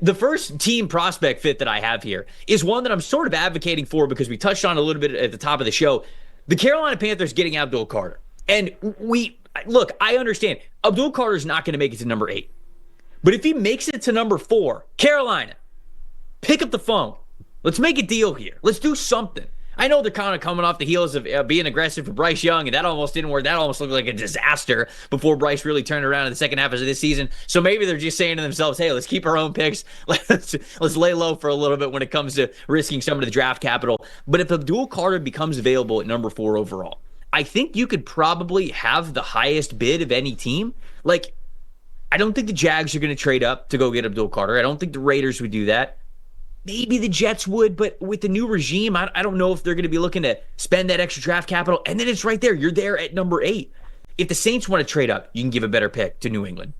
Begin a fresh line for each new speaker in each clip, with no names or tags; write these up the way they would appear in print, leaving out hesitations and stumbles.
The first team prospect fit that I have here is one that I'm sort of advocating for because we touched on a little bit at the top of the show. The Carolina Panthers getting Abdul Carter. And look, I understand Abdul Carter's not going to make it to number 8. But if he makes it to number 4, Carolina, pick up the phone. Let's make a deal here. Let's do something. I know they're kind of coming off the heels of being aggressive for Bryce Young, and that almost didn't work. That almost looked like a disaster before Bryce really turned around in the second half of this season. So maybe they're just saying to themselves, hey, let's keep our own picks. Let's lay low for a little bit when it comes to risking some of the draft capital. But if Abdul Carter becomes available at number 4 overall, I think you could probably have the highest bid of any team. Like, I don't think the Jags are going to trade up to go get Abdul Carter. I don't think the Raiders would do that. Maybe the Jets would, but with the new regime, I don't know if they're going to be looking to spend that extra draft capital. And then it's right there. You're there at number 8. If the Saints want to trade up, you can give a better pick to New England.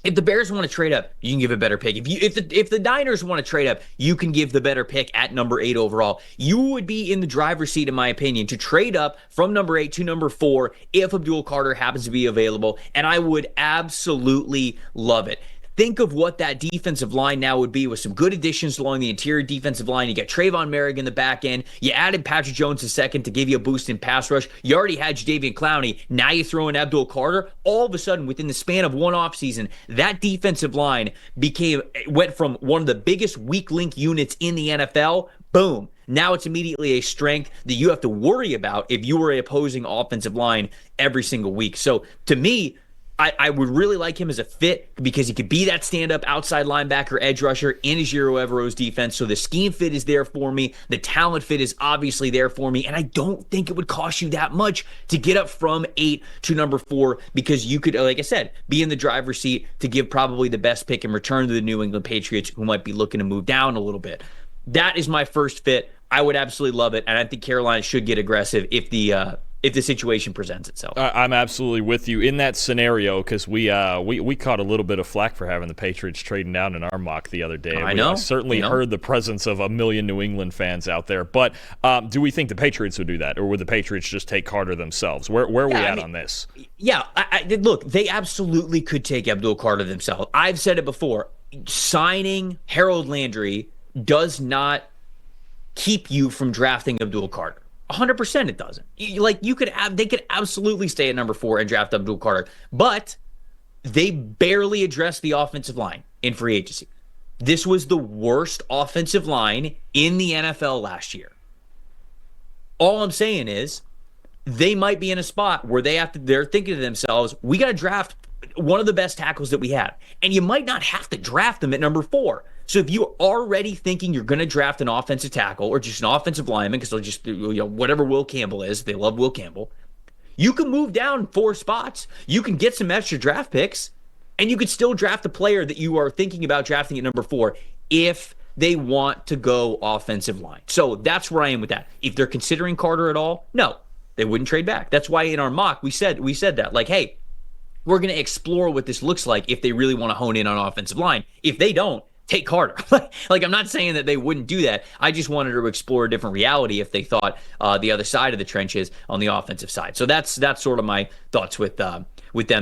If the Bears want to trade up, you can give a better pick. If the Niners want to trade up, you can give the better pick at number 8 overall. You would be in the driver's seat, in my opinion, to trade up from number 8 to number 4 if Abdul Carter happens to be available, and I would absolutely love it. Think of what that defensive line now would be with some good additions along the interior defensive line. You got Trayvon Merrick in the back end. You added Patrick Jones II to give you a boost in pass rush. You already had Jadeveon Clowney. Now you throw in Abdul Carter. All of a sudden, within the span of one offseason, that defensive line went from one of the biggest weak link units in the NFL. Boom. Now it's immediately a strength that you have to worry about if you were an opposing offensive line every single week. So to me, I would really like him as a fit because he could be that stand-up outside linebacker, edge rusher in Ejiro Evero's defense. So the scheme fit is there for me. The talent fit is obviously there for me. And I don't think it would cost you that much to get up from 8 to number 4 because you could, like I said, be in the driver's seat to give probably the best pick in return to the New England Patriots who might be looking to move down a little bit. That is my first fit. I would absolutely love it. And I think Carolina should get aggressive if the situation presents itself.
I'm absolutely with you in that scenario because we caught a little bit of flack for having the Patriots trading down in our mock the other day. I certainly heard the presence of a million New England fans out there. But do we think the Patriots would do that, or would the Patriots just take Carter themselves? Where are we at on this?
Yeah, look, they absolutely could take Abdul Carter themselves. I've said it before. Signing Harold Landry does not keep you from drafting Abdul Carter. 100% it doesn't. They could absolutely stay at number 4 and draft Abdul Carter, but they barely addressed the offensive line in free agency. This was the worst offensive line in the NFL last year. All I'm saying is they might be in a spot where they're thinking to themselves, we got to draft one of the best tackles that we have. And you might not have to draft them at number 4. So if you're already thinking you're going to draft an offensive tackle or just an offensive lineman, because they'll just, whatever Will Campbell is, they love Will Campbell, you can move down 4 spots. You can get some extra draft picks, and you could still draft the player that you are thinking about drafting at number 4 if they want to go offensive line. So that's where I am with that. If they're considering Carter at all, no, they wouldn't trade back. That's why in our mock we said that, like, hey, we're going to explore what this looks like if they really want to hone in on offensive line. If they don't, take Carter. Like, I'm not saying that they wouldn't do that. I just wanted to explore a different reality if they thought the other side of the trenches on the offensive side. So that's sort of my thoughts with them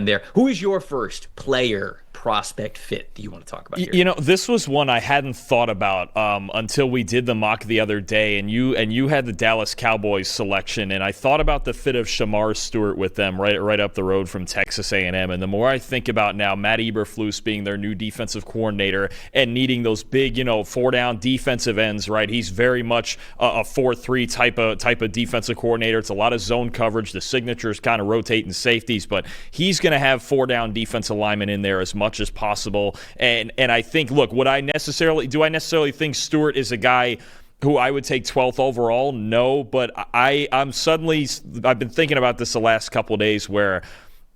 there. Who is your first player prospect fit that you want to talk about here?
This was one I hadn't thought about until we did the mock the other day, and you had the Dallas Cowboys selection, and I thought about the fit of Shamar Stewart with them right up the road from Texas A&M. And the more I think about now, Matt Eberflus being their new defensive coordinator and needing those big, 4-down defensive ends, right? He's very much a 4-3 type of defensive coordinator. It's a lot of zone coverage. The signatures kind of rotating safeties, but he's going to have 4-down defensive linemen in there as much as possible. And I think, look, do I necessarily think Stewart is a guy who I would take 12th overall? No, but I've been thinking about this the last couple of days where,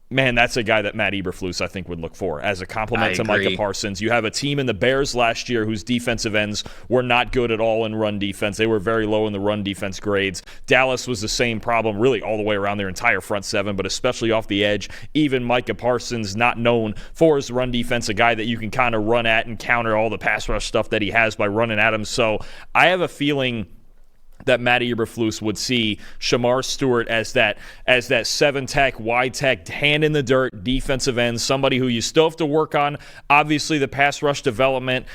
man, that's a guy that Matt Eberflus, I think, would look for as a compliment to Micah Parsons. You have a team in the Bears last year whose defensive ends were not good at all in run defense. They were very low in the run defense grades. Dallas was the same problem really all the way around their entire front seven, but especially off the edge. Even Micah Parsons, not known for his run defense, a guy that you can kind of run at and counter all the pass rush stuff that he has by running at him. So I have a feeling that Matt Eberflus would see Shamar Stewart as that 7-tech, wide-tech, hand in the dirt defensive end, somebody who you still have to work on. Obviously, the pass rush development.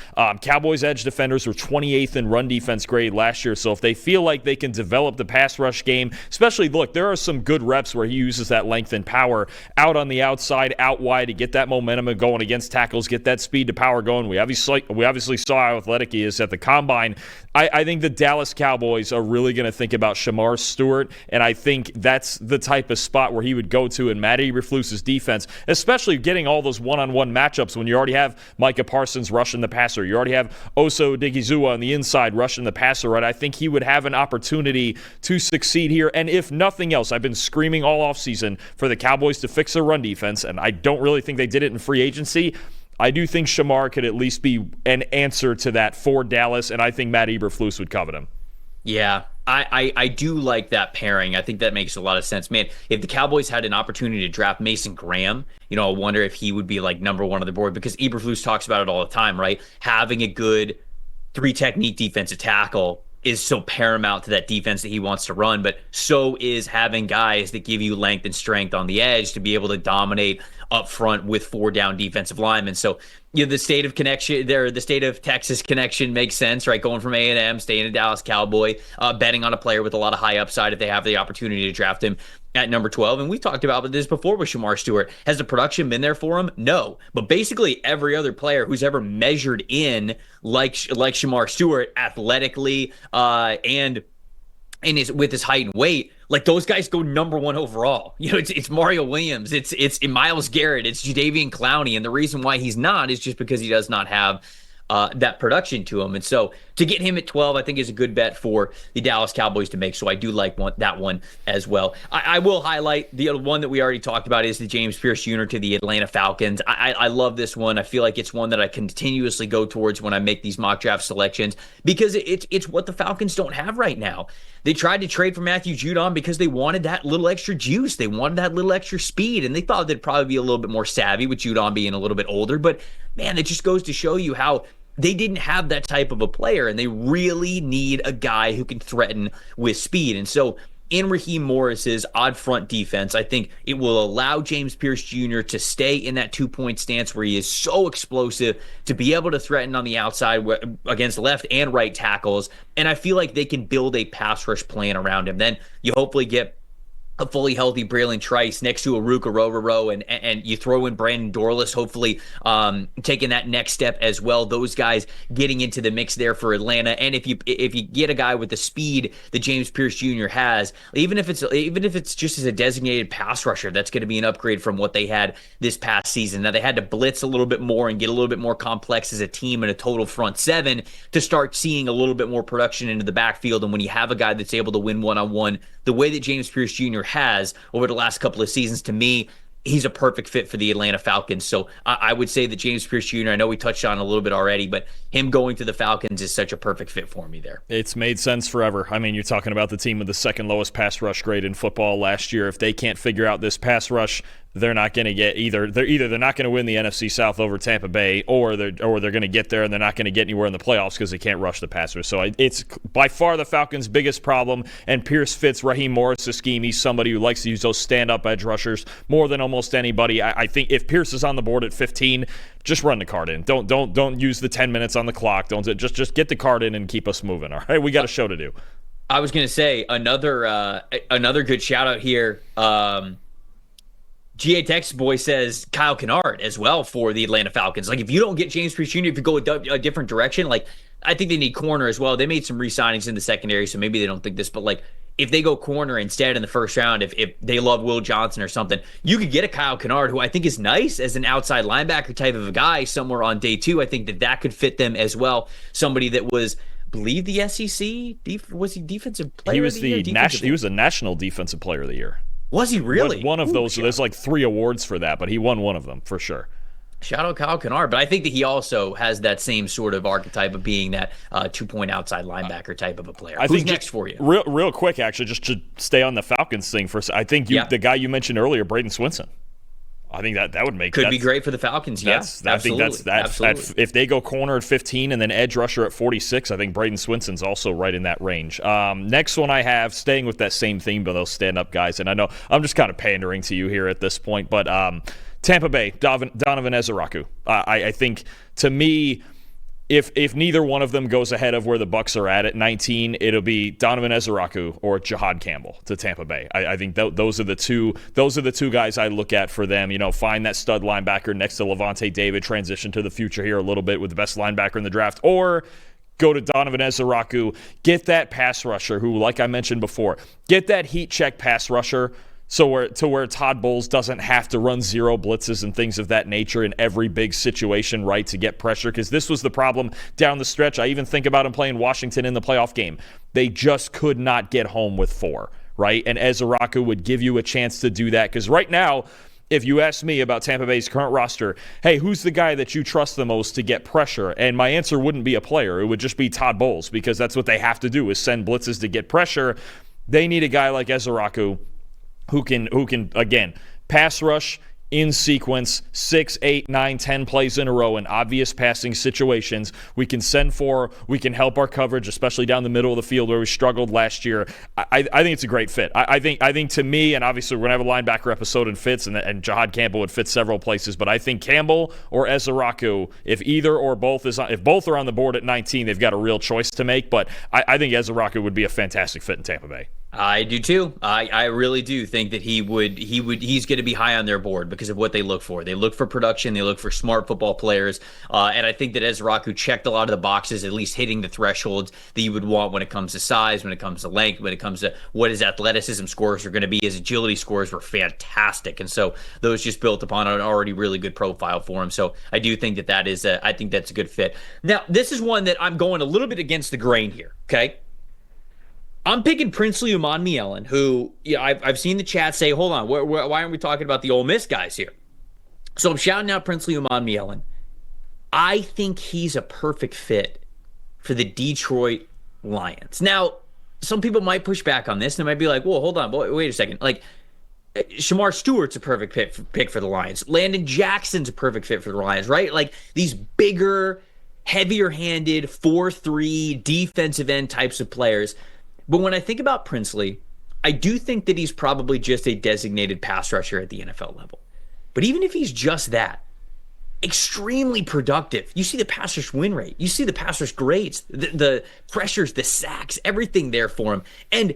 Cowboys edge defenders were 28th in run defense grade last year, so if they feel like they can develop the pass rush game, especially, look, there are some good reps where he uses that length and power out on the outside, out wide to get that momentum going against tackles, get that speed to power going. We obviously saw how athletic he is at the combine. I think the Dallas Cowboys are really going to think about Shamar Stewart, and I think that's the type of spot where he would go to in Matt Eberflus's defense, especially getting all those one-on-one matchups when you already have Micah Parsons rushing the passer. You already have Oso Odighizuwa on the inside rushing the passer, right? I think he would have an opportunity to succeed here, and if nothing else, I've been screaming all offseason for the Cowboys to fix their run defense, and I don't really think they did it in free agency. I do think Shamar could at least be an answer to that for Dallas, and I think Matt Eberflus would covet him.
Yeah, I do like that pairing. I think that makes a lot of sense. Man, if the Cowboys had an opportunity to draft Mason Graham, I wonder if he would be like number one on the board, because Eberflus talks about it all the time, right? Having a good 3-technique defensive tackle is so paramount to that defense that he wants to run, but so is having guys that give you length and strength on the edge to be able to dominate up front with 4 down defensive linemen. So, the state of connection there, the state of Texas connection makes sense, right? Going from A&M, staying a Dallas Cowboy, betting on a player with a lot of high upside if they have the opportunity to draft him at number 12. And we talked about this before with Shamar Stewart. Has the production been there for him? No. But basically every other player who's ever measured in like Shamar Stewart athletically and with his height and weight, like those guys go number 1 overall. It's Mario Williams, it's Myles Garrett, it's Jadeveon Clowney, and the reason why he's not is just because he does not have that production to him. And so to get him at 12, I think is a good bet for the Dallas Cowboys to make. So I do like that one as well. I will highlight the other one that we already talked about is the James Pierce Jr. to the Atlanta Falcons. I love this one. I feel like it's one that I continuously go towards when I make these mock draft selections, because it's what the Falcons don't have right now. They tried to trade for Matthew Judon because they wanted that little extra juice. They wanted that little extra speed, and they thought they'd probably be a little bit more savvy with Judon being a little bit older. But man, it just goes to show you how they didn't have that type of a player, and they really need a guy who can threaten with speed. And so in Raheem Morris's odd front defense, I think it will allow James Pierce Jr. to stay in that 2-point stance where he is so explosive, to be able to threaten on the outside against left and right tackles. And I feel like they can build a pass rush plan around him. Then you hopefully get a fully healthy Braylon Trice next to Aruka Rororo, and you throw in Brandon Dorlus, hopefully taking that next step as well. Those guys getting into the mix there for Atlanta. And if you get a guy with the speed that James Pierce Jr. has, even if it's just as a designated pass rusher, that's going to be an upgrade from what they had this past season. Now they had to blitz a little bit more and get a little bit more complex as a team in a total front 7 to start seeing a little bit more production into the backfield. And when you have a guy that's able to win one-on-one the way that James Pierce Jr. has over the last couple of seasons, to me, he's a perfect fit for the Atlanta Falcons. So I would say that James Pierce Jr., I know we touched on a little bit already, but him going to the Falcons is such a perfect fit for me there.
It's made sense forever. I mean, you're talking about the team with the second lowest pass rush grade in football last year. If they can't figure out this pass rush, they're not going to get they're not going to win the NFC South over Tampa Bay, or they're going to get there and they're not going to get anywhere in the playoffs because they can't rush the passer. So it's by far the Falcons' biggest problem, and Pierce fits Raheem Morris' scheme. He's somebody who likes to use those stand-up edge rushers more than almost anybody. I think if Pierce is on the board at 15, just run the card in. Don't use the 10 minutes on the clock. Don't just get the card in and keep us moving. All right, we got a show to do.
I was going to say another good shout out here. GA Texas Boy says Kyle Kennard as well for the Atlanta Falcons. Like, if you don't get James Pierce Jr., if you go a different direction, like, I think they need corner as well. They made some re-signings in the secondary, so maybe they don't think this, but like, if they go corner instead in the first round, if they love Will Johnson or something, you could get a Kyle Kennard, who I think is nice as an outside linebacker type of a guy somewhere on day 2. I think that could fit them as well. Somebody that was, I believe, the SEC, was he defensive player of the year?
He was the National Defensive Player of the Year.
Was he really?
One of those. So there's like 3 awards for that, but he won one of them for sure.
Shout out Kyle Kennard, but I think that he also has that same sort of archetype of being that 2-point outside linebacker type of a player. Who's next for you?
Real quick, actually, just to stay on the Falcons thing for a second. I think the guy you mentioned earlier, Braden Swinson. I think that would make
could be great for the Falcons. Yeah, absolutely.
I think that's if they go corner at 15 and then edge rusher at 46, I think Braden Swinson's also right in that range. Next one I have, staying with that same theme, but those stand-up guys, and I know I'm just kind of pandering to you here at this point, but Tampa Bay, Donovan Ezeraku. I think, to me, if neither one of them goes ahead of where the Bucs are at 19, it'll be Donovan Ezeraku or Jahad Campbell to Tampa Bay. I think those are the two guys I look at for them. Find that stud linebacker next to Levante David, transition to the future here a little bit with the best linebacker in the draft, or go to Donovan Ezeraku, get that pass rusher who, like I mentioned before, get that heat check pass rusher. So where Todd Bowles doesn't have to run zero blitzes and things of that nature in every big situation, right, to get pressure, because this was the problem down the stretch. I even think about him playing Washington in the playoff game. They just could not get home with 4, right? And Ezeraku would give you a chance to do that, because right now, if you ask me about Tampa Bay's current roster, hey, who's the guy that you trust the most to get pressure? And my answer wouldn't be a player. It would just be Todd Bowles, because that's what they have to do, is send blitzes to get pressure. They need a guy like Ezeraku who can again pass rush in sequence 6, 8, 9, 10 plays in a row in obvious passing situations. We can we can help our coverage, especially down the middle of the field where we struggled last year. I think it's a great fit. I think to me, and obviously we're going to have a linebacker episode in fits, and Jahad Campbell would fit several places, but I think Campbell or Ezeraku, if both are on the board at 19, they've got a real choice to make, but I think Ezeraku would be a fantastic fit in Tampa Bay.
I do too. I really do think that he's going to be high on their board because of what they look for. They look for production. They look for smart football players. And I think that Ezeraku checked a lot of the boxes, at least hitting the thresholds that you would want when it comes to size, when it comes to length, when it comes to what his athleticism scores are going to be. His agility scores were fantastic. And so those just built upon an already really good profile for him. So I do think I think that's a good fit. Now, this is one that I'm going a little bit against the grain here. Okay. I'm picking Princely Umanmielen, who I've seen the chat say, hold on, why aren't we talking about the Ole Miss guys here? So I'm shouting out Princely Umanmielen. I think he's a perfect fit for the Detroit Lions. Now, some people might push back on this. They might be like, whoa, hold on, wait a second. Like, Shamar Stewart's a perfect pick for the Lions. Landon Jackson's a perfect fit for the Lions, right? Like, these bigger, heavier-handed, 4-3 defensive end types of players. But when I think about Princely, I do think that he's probably just a designated pass rusher at the NFL level. But even if he's just that, extremely productive. You see the pass rush win rate. You see the pass rush grades, the pressures, the sacks, everything there for him. And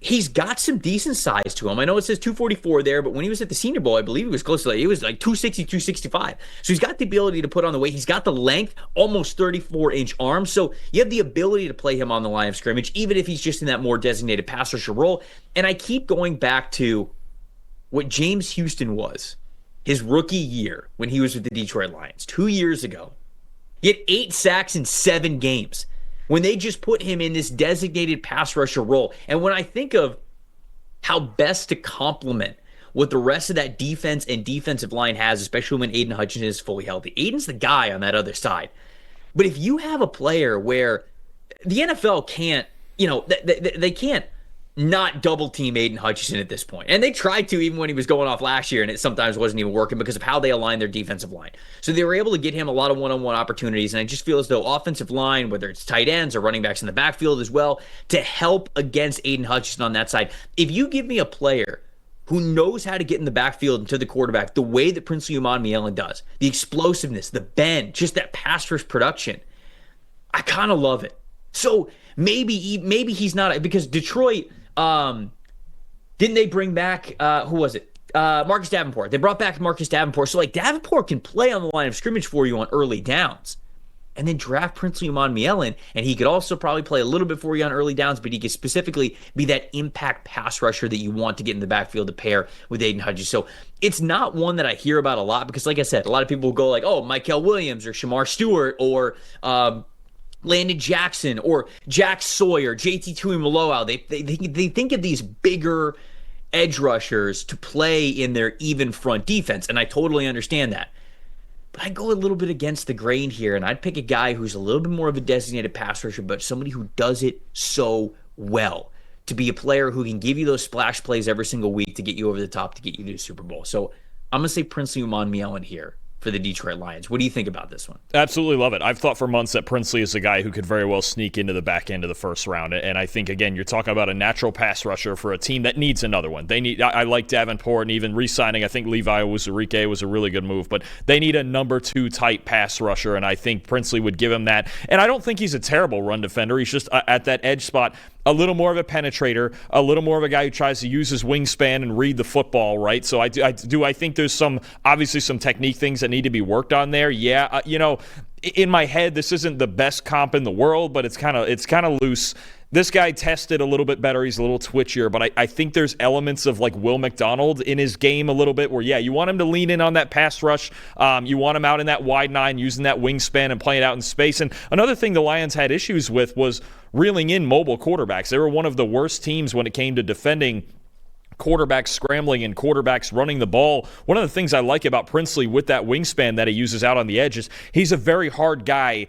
he's got some decent size to him. I know it says 244 there, but when he was at the Senior Bowl, I believe he was close to it was like 260, 265. So he's got the ability to put on the weight. He's got the length, almost 34-inch arms. So you have the ability to play him on the line of scrimmage, even if he's just in that more designated pass rusher role. And I keep going back to what James Houston was his rookie year when he was with the Detroit Lions 2 years ago. He had 8 sacks in 7 games. When they just put him in this designated pass rusher role. And when I think of how best to complement what the rest of that defense and defensive line has, especially when Aiden Hutchinson is fully healthy. Aiden's the guy on that other side. But if you have a player where the NFL can't, they can't not double team Aiden Hutchinson at this point. And they tried to even when he was going off last year, and it sometimes wasn't even working because of how they align their defensive line. So they were able to get him a lot of one-on-one opportunities, and I just feel as though offensive line, whether it's tight ends or running backs in the backfield as well, to help against Aiden Hutchinson on that side. If you give me a player who knows how to get in the backfield and to the quarterback the way that Princely Umanmielen does, the explosiveness, the bend, just that pass rush production, I kind of love it. So maybe he's not, because Detroit, didn't they bring back, who was it? Marcus Davenport. They brought back Marcus Davenport. So, Davenport can play on the line of scrimmage for you on early downs. And then draft Princely Umanmielen, and he could also probably play a little bit for you on early downs, but he could specifically be that impact pass rusher that you want to get in the backfield to pair with Aiden Hutchinson. So, it's not one that I hear about a lot because, like I said, a lot of people will go like, oh, Mykel Williams or Shamar Stewart or Landon Jackson or Jack Sawyer, JT Tuimoloau. They think of these bigger edge rushers to play in their even front defense, and I totally understand that. But I go a little bit against the grain here, and I'd pick a guy who's a little bit more of a designated pass rusher, but somebody who does it so well to be a player who can give you those splash plays every single week to get you over the top, to get you to the Super Bowl. So I'm going to say Princely Umanmielen here for the Detroit Lions. What do you think about this one?
Absolutely love it. I've thought for months that Princely is a guy who could very well sneak into the back end of the first round. And I think, again, you're talking about a natural pass rusher for a team that needs another one. I like Davenport, and even re-signing, I think Levi Onwuzurike was a really good move. But they need a number 2 type pass rusher, and I think Princely would give him that. And I don't think he's a terrible run defender. He's just at that edge spot, a little more of a penetrator, a little more of a guy who tries to use his wingspan and read the football, right? So I think there's obviously some technique things that need to be worked on there. Yeah, in my head, this isn't the best comp in the world, but it's kind of loose. This guy tested a little bit better. He's a little twitchier, but I think there's elements of like Will McDonald in his game a little bit where, yeah, you want him to lean in on that pass rush. You want him out in that wide 9, using that wingspan and playing out in space. And another thing the Lions had issues with was reeling in mobile quarterbacks. They were one of the worst teams when it came to defending quarterbacks scrambling and quarterbacks running the ball. One of the things I like about Princely with that wingspan that he uses out on the edge is he's a very hard guy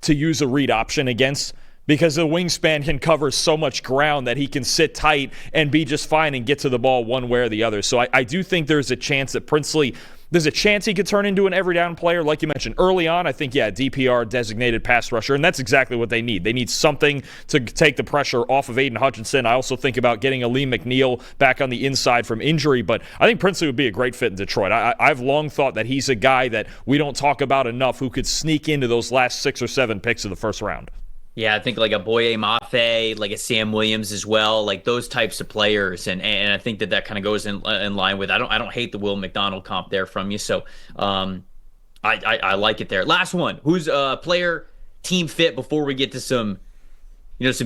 to use a read option against, because the wingspan can cover so much ground that he can sit tight and be just fine and get to the ball one way or the other. So I do think there's a chance that Princely, there's a chance he could turn into an every down player. Like you mentioned early on, I think, yeah, DPR, designated pass rusher, and that's exactly what they need. They need something to take the pressure off of Aiden Hutchinson. I also think about getting a Lee McNeil back on the inside from injury, but I think Princely would be a great fit in Detroit. I've long thought that he's a guy that we don't talk about enough who could sneak into those last 6 or 7 picks of the first round.
Yeah, I think like a Boye Mafe, like a Sam Williams as well, like those types of players, and I think that kind of goes in line with. I don't hate the Will McDonald comp there from you, so I like it there. Last one, who's a player team fit before we get to some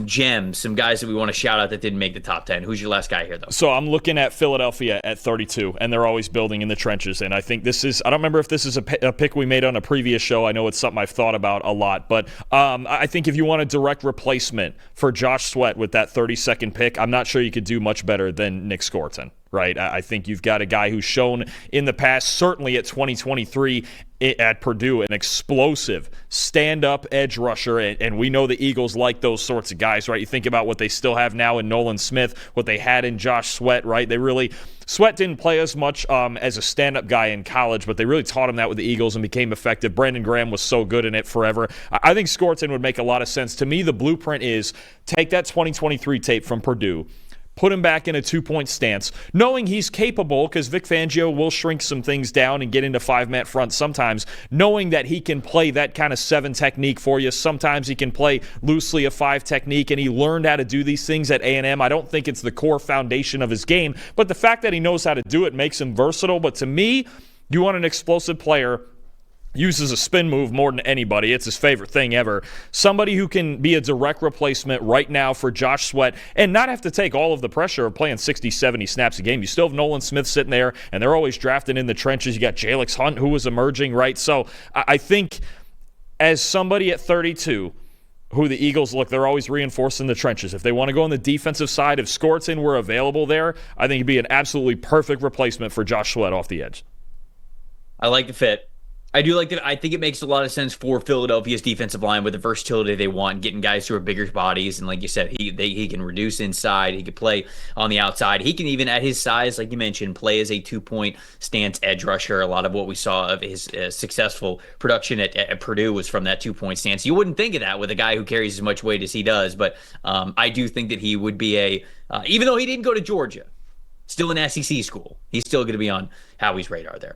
gems, some guys that we want to shout out that didn't make the top 10. Who's your last guy here, though?
So I'm looking at Philadelphia at 32, and they're always building in the trenches. And I think this is, I don't remember if this is a pick we made on a previous show. I know it's something I've thought about a lot. But I think if you want a direct replacement for Josh Sweat with that 32nd pick, I'm not sure you could do much better than Nick Skorton. Right, I think you've got a guy who's shown in the past, certainly at 2023 at Purdue, an explosive stand-up edge rusher, and we know the Eagles like those sorts of guys, right? You think about what they still have now in Nolan Smith, what they had in Josh Sweat, right? Sweat didn't play as much as a stand-up guy in college, but they really taught him that with the Eagles and became effective. Brandon Graham was so good in it forever. I think Skorton would make a lot of sense. To me, the blueprint is take that 2023 tape from Purdue, put him back in a 2-point stance, knowing he's capable, because Vic Fangio will shrink some things down and get into 5-man front sometimes, knowing that he can play that kind of 7 technique for you. Sometimes he can play loosely a 5 technique, and he learned how to do these things at A&M. I don't think it's the core foundation of his game, but the fact that he knows how to do it makes him versatile. But to me, you want an explosive player, uses a spin move more than anybody. It's his favorite thing ever. Somebody who can be a direct replacement right now for Josh Sweat and not have to take all of the pressure of playing 60, 70 snaps a game. You still have Nolan Smith sitting there, and they're always drafting in the trenches. You got Jalix Hunt, who was emerging, right? So I think as somebody at 32, who the Eagles look, they're always reinforcing the trenches. If they want to go on the defensive side, if Skorton were available there, I think he'd be an absolutely perfect replacement for Josh Sweat off the edge.
I like the fit. I do like that. I think it makes a lot of sense for Philadelphia's defensive line with the versatility they want, getting guys who are bigger bodies. And like you said, he can reduce inside. He can play on the outside. He can even, at his size, like you mentioned, play as a 2-point stance edge rusher. A lot of what we saw of his successful production at Purdue was from that 2-point stance. You wouldn't think of that with a guy who carries as much weight as he does. But I do think that he would be even though he didn't go to Georgia, still an SEC school, he's still going to be on Howie's radar there.